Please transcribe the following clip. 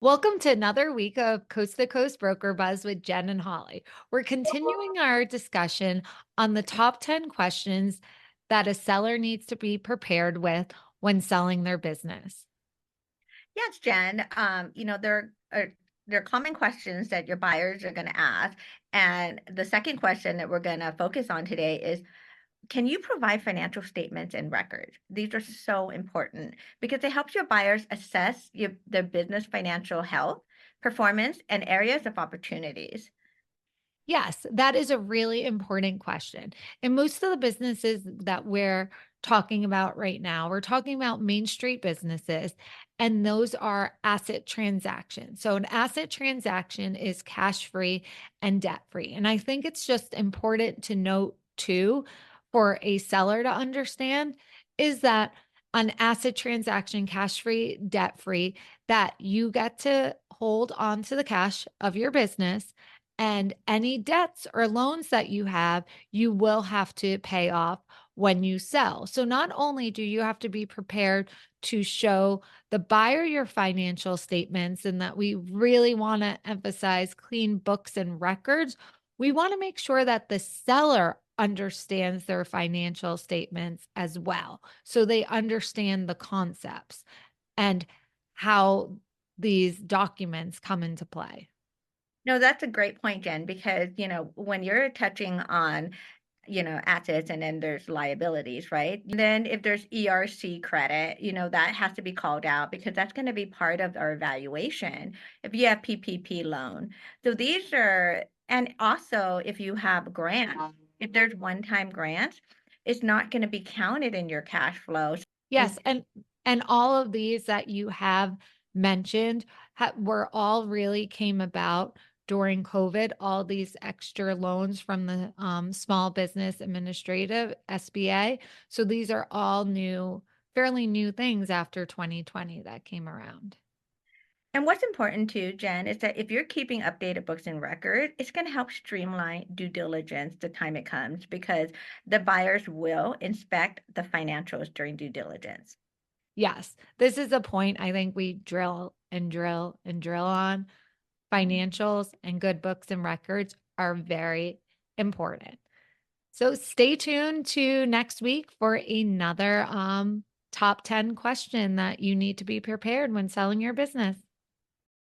Welcome to another week of Coast to Coast Broker Buzz with Jen and Holly. We're continuing our discussion on the top 10 questions that a seller needs to be prepared with when selling their business. Yes, Jen. There are common questions that your buyers are going to ask. And the second question that we're going to focus on today is, can you provide financial statements and records? These are so important because it helps your buyers assess their business financial health, performance, and areas of opportunities. Yes, that is a really important question. And most of the businesses that we're talking about right now, we're talking about Main Street businesses, and those are asset transactions. So, an asset transaction is cash free and debt free. And I think it's just important to note, too, for a seller to understand is that an asset transaction, cash free, debt free, that you get to hold on to the cash of your business and any debts or loans that you have, you will have to pay off when you sell. So, not only do you have to be prepared to show the buyer your financial statements, and that we really want to emphasize clean books and records, we want to make sure that the seller understands their financial statements as well. So, they understand the concepts and how these documents come into play. No, that's a great point, Jen, because, when you're touching on, assets and then there's liabilities, right? Then if there's ERC credit, that has to be called out because that's going to be part of our evaluation if you have PPP loan. So these are, and also if you have grants, if there's one-time grants, it's not going to be counted in your cash flow. Yes, and all of these that you have mentioned were all really came about during COVID. All these extra loans from the Small Business Administrative SBA. So these are all new, fairly new things after 2020 that came around. And what's important too, Jen, is that if you're keeping updated books and records, it's going to help streamline due diligence the time it comes because the buyers will inspect the financials during due diligence. Yes, this is a point I think we drill and drill and drill on. Financials and good books and records are very important. So stay tuned to next week for another top 10 question that you need to be prepared when selling your business.